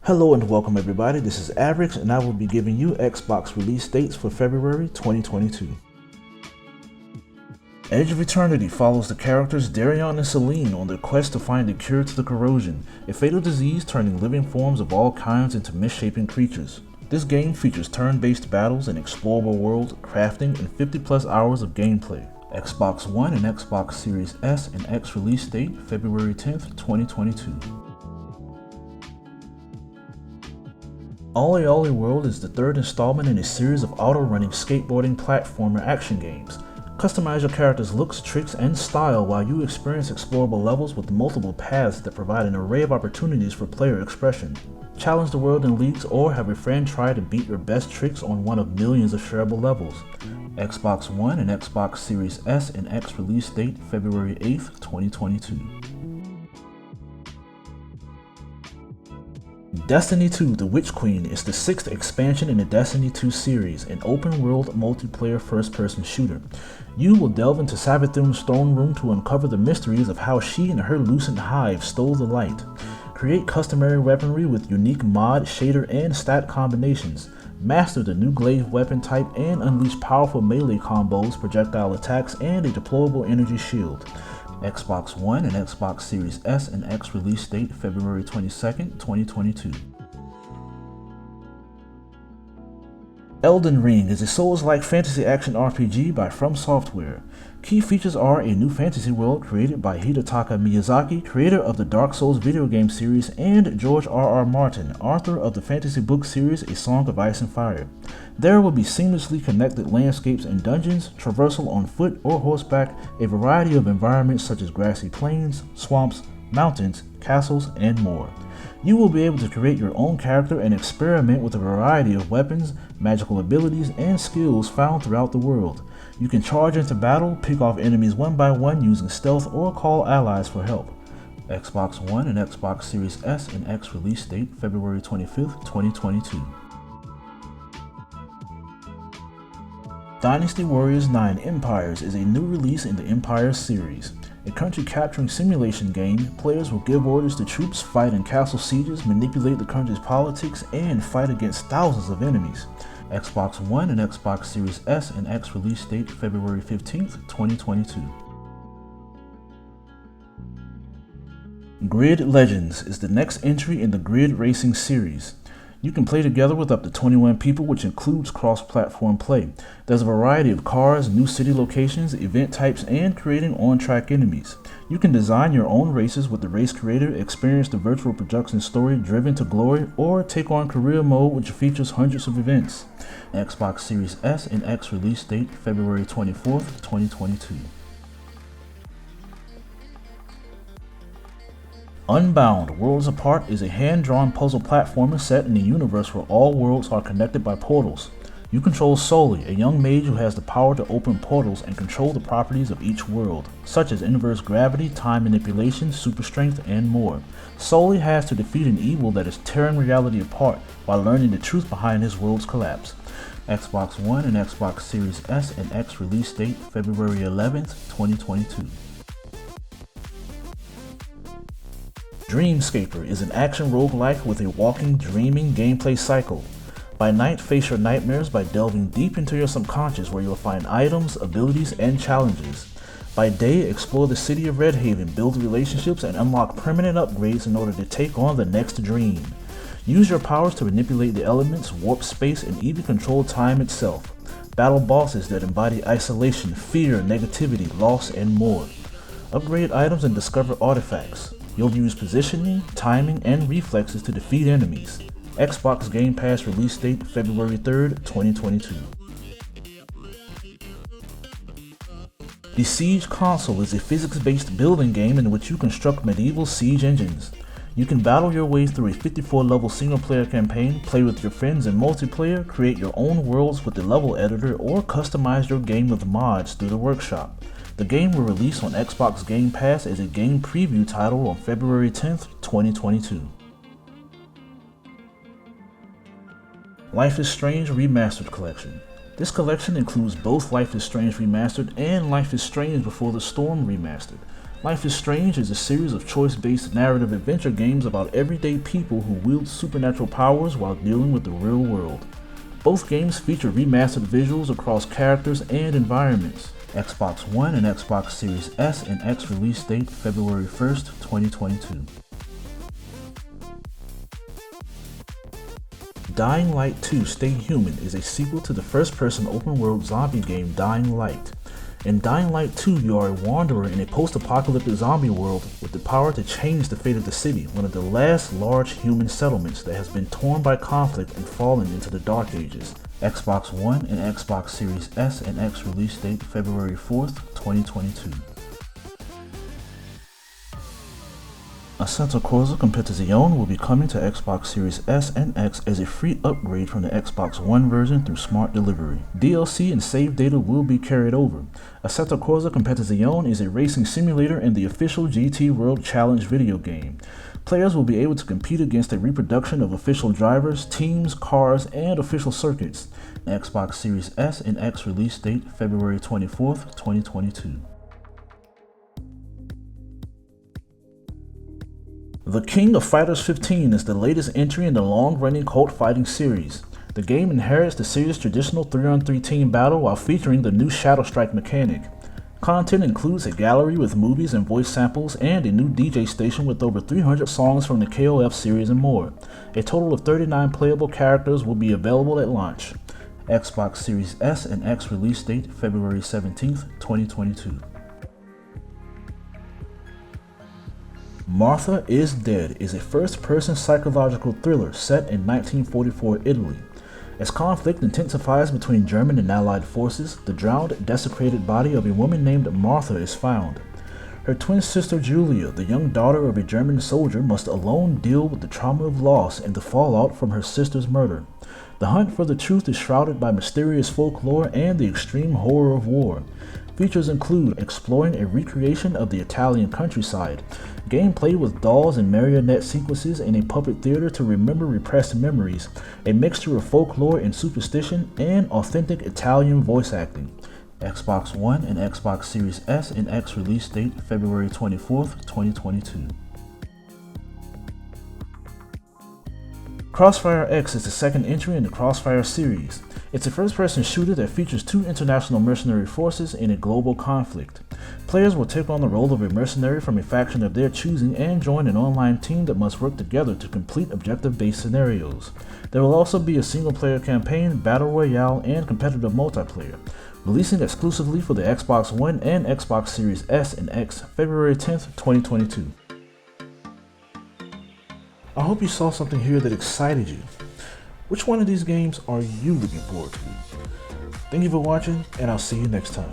Hello and welcome everybody, this is Averix and I will be giving you Xbox release dates for February 2022. Edge of Eternity follows the characters Darion and Celine on their quest to find a cure to the corrosion, a fatal disease turning living forms of all kinds into misshapen creatures. This game features turn-based battles, an explorable world, crafting, and 50+ hours of gameplay. Xbox One and Xbox Series S and X release date February 10th, 2022. OlliOlli World is the third installment in a series of auto-running skateboarding platformer action games. Customize your character's looks, tricks, and style while you experience explorable levels with multiple paths that provide an array of opportunities for player expression. Challenge the world in leagues or have a friend try to beat your best tricks on one of millions of shareable levels. Xbox One and Xbox Series S and X release date February 8th, 2022. Destiny 2 The Witch Queen is the 6th expansion in the Destiny 2 series, an open-world multiplayer first-person shooter. You will delve into Savathun's throne room to uncover the mysteries of how she and her Lucent Hive stole the light. Create customary weaponry with unique mod, shader, and stat combinations. Master the new glaive weapon type and unleash powerful melee combos, projectile attacks, and a deployable energy shield. Xbox One and Xbox Series S and X release date February 22nd, 2022. Elden Ring is a Souls-like fantasy action RPG by From Software. Key features are a new fantasy world created by Hidetaka Miyazaki, creator of the Dark Souls video game series, and George R.R. Martin, author of the fantasy book series A Song of Ice and Fire. There will be seamlessly connected landscapes and dungeons, traversal on foot or horseback, a variety of environments such as grassy plains, swamps, mountains, castles, and more. You will be able to create your own character and experiment with a variety of weapons, magical abilities, and skills found throughout the world. You can charge into battle, pick off enemies one by one using stealth, or call allies for help. Xbox One and Xbox Series S and X release date February 25th, 2022. Dynasty Warriors 9 Empires is a new release in the Empires series. A country-capturing simulation game, players will give orders to troops, fight in castle sieges, manipulate the country's politics, and fight against thousands of enemies. Xbox One and Xbox Series S and X release date February 15th, 2022. Grid Legends is the next entry in the Grid Racing series. You can play together with up to 21 people, which includes cross-platform play. There's a variety of cars, new city locations, event types, and creating on-track enemies. You can design your own races with the race creator, experience the virtual production story Driven to Glory, or take on career mode, which features hundreds of events. Xbox Series S and X release date February 24th, 2022. Unbound Worlds Apart is a hand-drawn puzzle platformer set in a universe where all worlds are connected by portals. You control Sully, a young mage who has the power to open portals and control the properties of each world, such as inverse gravity, time manipulation, super strength, and more. Sully has to defeat an evil that is tearing reality apart while learning the truth behind his world's collapse. Xbox One and Xbox Series S and X release date February 11th, 2022. Dreamscaper is an action roguelike with a walking, dreaming gameplay cycle. By night, face your nightmares by delving deep into your subconscious where you'll find items, abilities, and challenges. By day, explore the city of Redhaven, build relationships, and unlock permanent upgrades in order to take on the next dream. Use your powers to manipulate the elements, warp space, and even control time itself. Battle bosses that embody isolation, fear, negativity, loss, and more. Upgrade items and discover artifacts. You'll use positioning, timing, and reflexes to defeat enemies. Xbox Game Pass release date February 3rd, 2022. Besiege Console is a physics-based building game in which you construct medieval siege engines. You can battle your way through a 54-level single-player campaign, play with your friends in multiplayer, create your own worlds with the level editor, or customize your game with mods through the workshop. The game will release on Xbox Game Pass as a game preview title on February 10th, 2022. Life is Strange Remastered Collection. This collection includes both Life is Strange Remastered and Life is Strange Before the Storm Remastered. Life is Strange is a series of choice-based narrative adventure games about everyday people who wield supernatural powers while dealing with the real world. Both games feature remastered visuals across characters and environments. Xbox One and Xbox Series S and X release date February 1st, 2022. Dying Light 2 Stay Human is a sequel to the first-person open-world zombie game Dying Light. In Dying Light 2, you are a wanderer in a post-apocalyptic zombie world with the power to change the fate of the city, one of the last large human settlements that has been torn by conflict and fallen into the Dark Ages. Xbox One and Xbox Series S and X release date February 4th, 2022. Assetto Corsa Competizione will be coming to Xbox Series S and X as a free upgrade from the Xbox One version through smart delivery. DLC and save data will be carried over. Assetto Corsa Competizione is a racing simulator and the official GT World Challenge video game. Players will be able to compete against a reproduction of official drivers, teams, cars, and official circuits. Xbox Series S and X release date February 24th, 2022. The King of Fighters 15 is the latest entry in the long-running cult fighting series. The game inherits the series' traditional 3-on-3 team battle while featuring the new Shadow Strike mechanic. Content includes a gallery with movies and voice samples and a new DJ station with over 300 songs from the KOF series and more. A total of 39 playable characters will be available at launch. Xbox Series S and X release date February 17th, 2022. Martha is Dead is a first-person psychological thriller set in 1944 Italy. As conflict intensifies between German and Allied forces, the drowned, desecrated body of a woman named Martha is found. Her twin sister Julia, the young daughter of a German soldier, must alone deal with the trauma of loss and the fallout from her sister's murder. The hunt for the truth is shrouded by mysterious folklore and the extreme horror of war. Features include exploring a recreation of the Italian countryside, gameplay with dolls and marionette sequences in a puppet theater to remember repressed memories, a mixture of folklore and superstition, and authentic Italian voice acting. Xbox One and Xbox Series S and X release date February 24th, 2022. CrossFire X is the second entry in the CrossFire series. It's a first-person shooter that features two international mercenary forces in a global conflict. Players will take on the role of a mercenary from a faction of their choosing and join an online team that must work together to complete objective-based scenarios. There will also be a single-player campaign, battle royale, and competitive multiplayer. Releasing exclusively for the Xbox One and Xbox Series S and X February 10th, 2022. I hope you saw something here that excited you. Which one of these games are you looking forward to? Thank you for watching, and I'll see you next time.